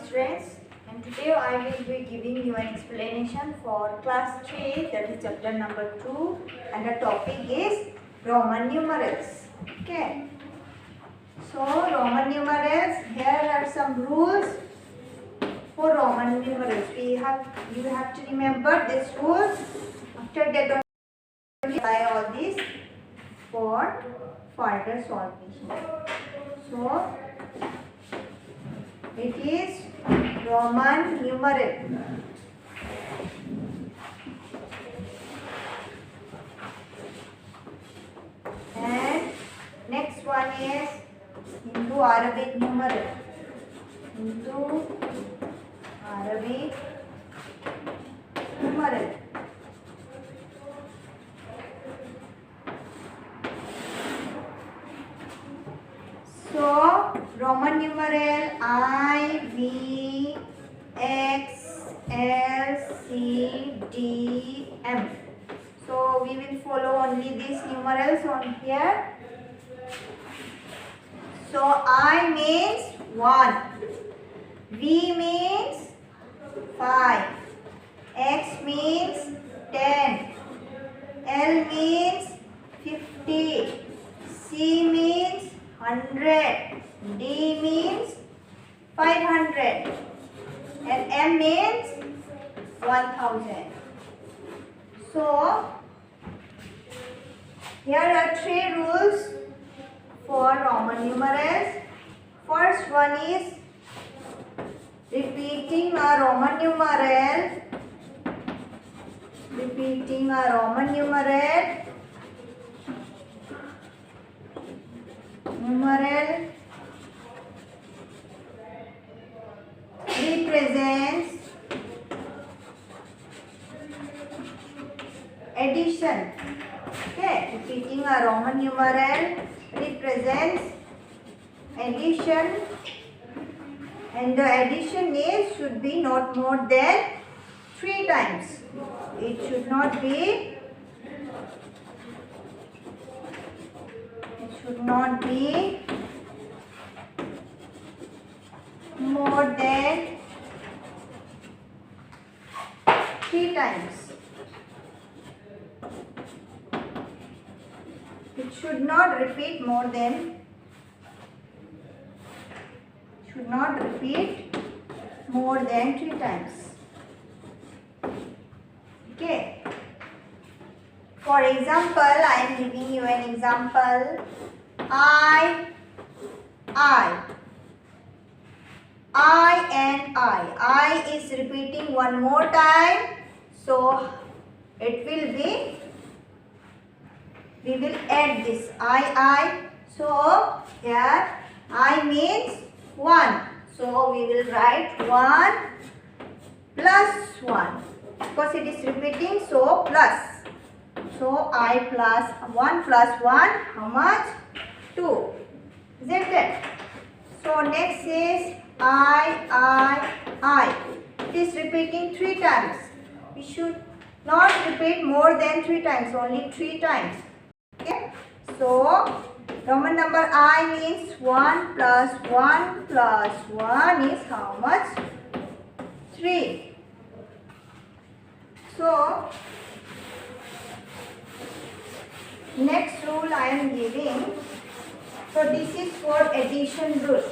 students, and today I will be giving you an explanation for class 3, that is chapter number 2, and the topic is Roman numerals. Okay. So Roman numerals, here are some rules for Roman numerals. You have to remember these rules. After that only apply all these for further solving. So it is Roman numeral. And next one is Indo-Arabic numeral. Indo-Arabic numeral. So Roman numeral I, V, X, L, C, D, M. So we will follow only these numerals on here. So I means 1, V means 5, X means 10, L means 50, C means 100, D means 500, and M means 1000. So here are 3 rules for Roman numerals. First one is repeating a Roman numeral. Repeating a Roman numeral represents addition. Okay, repeating a Roman numeral represents addition, and the addition should be not more than 3 times. It should not be more than 3 times. It should not repeat more than 3 times. Okay. For example, I am giving you an example. I and I is repeating one more time, so it will be, we will add this I. So here I means 1, so we will write 1 plus 1 because it is repeating, so plus. So I plus 1 plus 1, how much? 2. Isn't it? So next is I. It is repeating 3 times. We should not repeat more than 3 times, only 3 times. Okay? So Roman number I means 1 plus 1 plus 1 is how much? 3. So next rule I am giving. So this is for addition rule.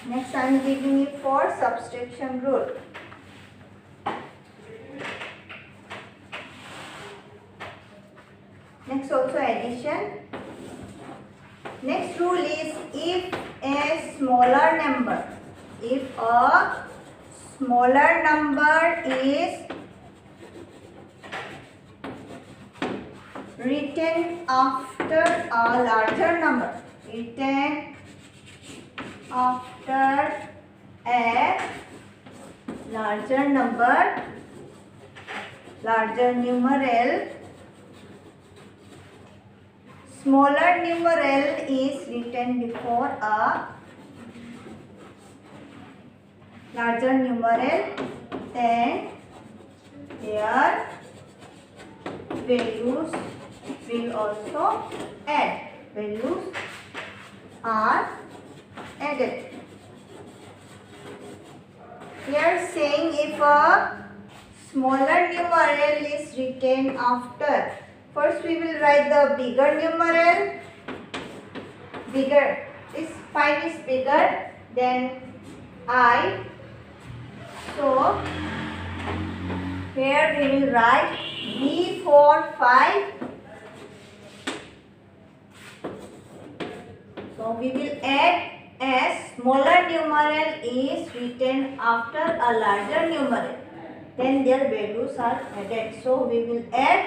Next I am giving it for subtraction rule. Next also addition. Next rule is if a smaller number is written after a larger number. Written after a larger number, larger numeral. Smaller numeral is written before a larger numeral, then their values will also add. Values are added. Here saying if a smaller numeral is written after. First we will write the bigger numeral. Bigger. This 5 is bigger than I. So here we will write B for 5. So we will add as smaller numeral is written after a larger numeral. Then their values are added. So we will add.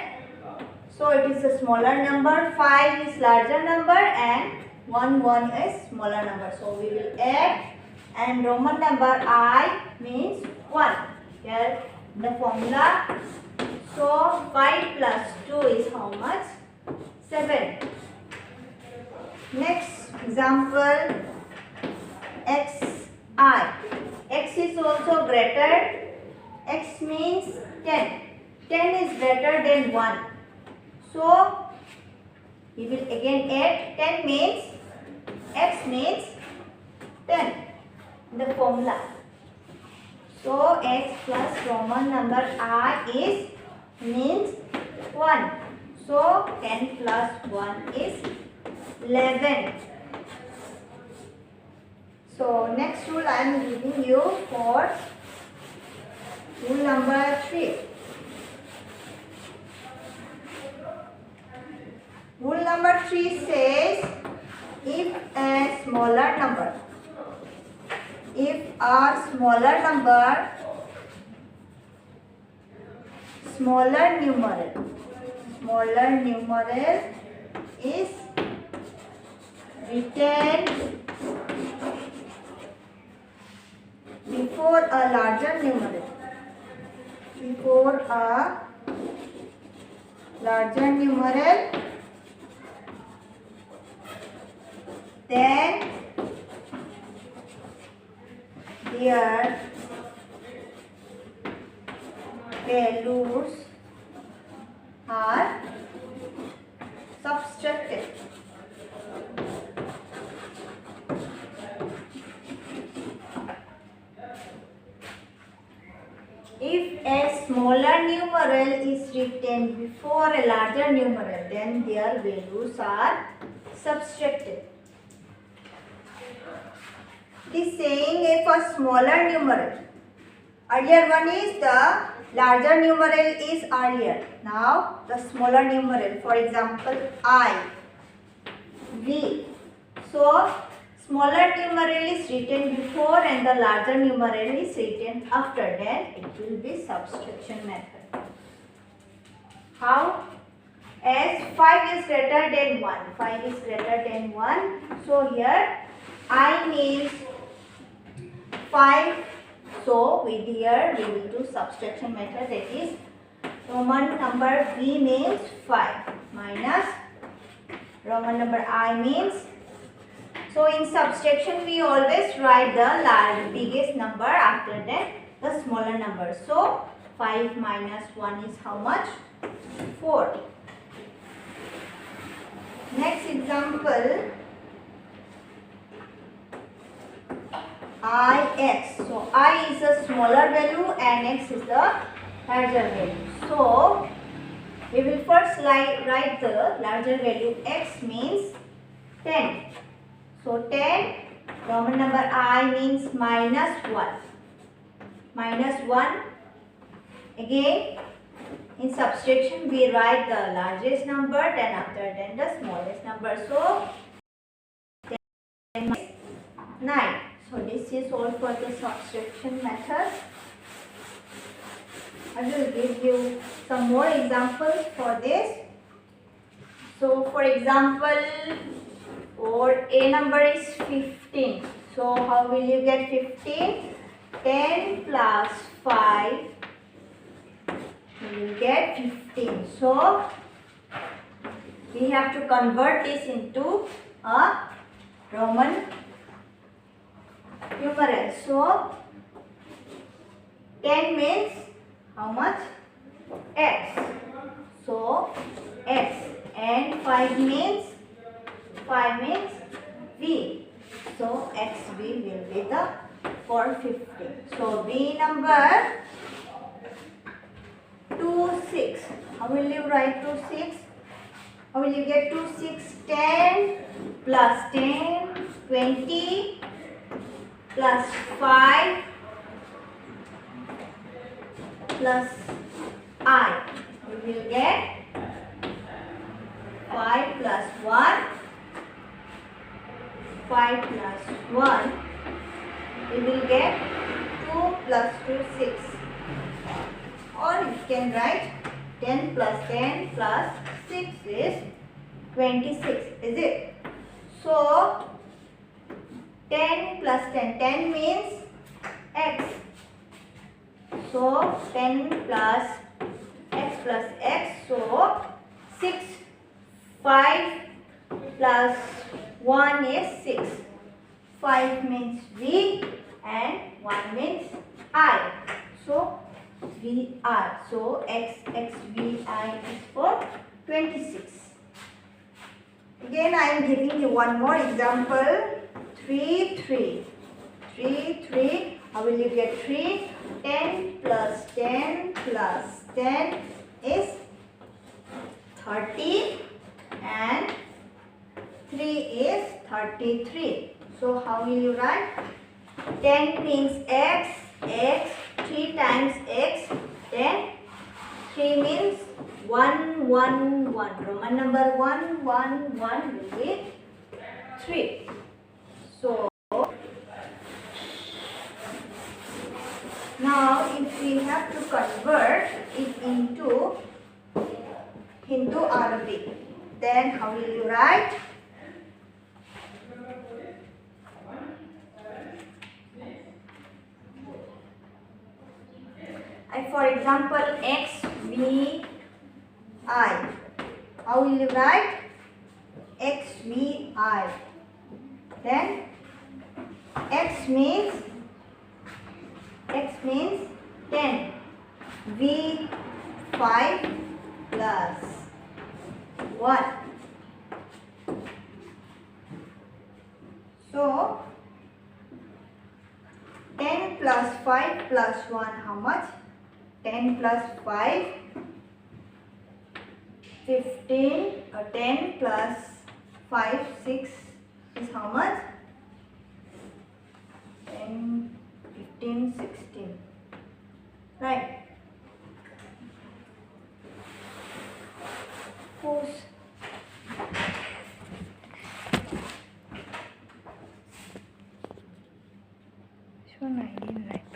So it is a smaller number, 5 is larger number and 1 is smaller number. So we will add and Roman number I means 1. Here the formula. So 5 plus 2 is how much? 7. Next example, xi. X is also greater. X means 10. 10 is greater than 1. So we will again add. 10 means x means 10 in the formula. So x plus Roman number I is means 1. So 10 plus 1 is 11. So next rule I am giving you for rule number 3. Rule number 3 says if a smaller numeral is written before a larger numeral, then their values are subtracted. If a smaller numeral is written before a larger numeral, then their values are subtracted. This saying if a smaller numeral, earlier one is the larger numeral is earlier. Now the smaller numeral, for example I, V. So smaller numeral is written before and the larger numeral is written after. Then it will be subtraction method. How? As 5 is greater than 1. 5 is greater than 1. So here I means 5. So with here we will do subtraction method, that is Roman number V means 5 minus Roman number I means. So in subtraction we always write the biggest number after that the smaller number. So 5 minus 1 is how much? 4. Next example, Ix. So I is a smaller value and x is the larger value. So we will first write the larger value. X means 10. So 10, Roman number I means minus 1. Minus 1. Again, in subtraction we write the largest number, then after then the smallest number. So 10 minus 9. So this is all for the subtraction method. I will give you some more examples for this. So for example, for a number is 15. So how will you get 15? 10 plus 5, you will get 15. So we have to convert this into a Roman numeral. So 10 means how much? X. So X, and 5 means V. So XV will be the for 15. So B number 2, 6. How will you write 2, 6? How will you get 2, 6? 10 plus 10, 20 plus 5 plus I. We will get 5 plus 1. 5 plus 1. We will get 2 plus 2, 6. Or you can write 10 plus 10 plus 6 is 26. Is it? So 10 plus 10. 10 means x. So 10 plus x. So 6. 5 plus 1 is 6. 5 means V and 1 means I. So VR. So XXVI is for 26. Again I am giving you one more example. 3, 3. 3, 3. How will you get 3? 10 plus 10 plus 10 is 30 and 3 is 33. So how will you write? 10 means x, 3 times x, then 3 means 1, 1, 1. Roman number 1, 1, 1 will be 3. So now if we have to convert it into Hindu Arabic, then how will you write? For example, XVI. How will you write? XVI. Then x means 10. V 5 plus 1. So 10 plus 5 plus 1, how much? 10 plus 5, 15. 10 plus 5, 6 is how much? 10, 15, 16. Right. Pause. This one I didn't like.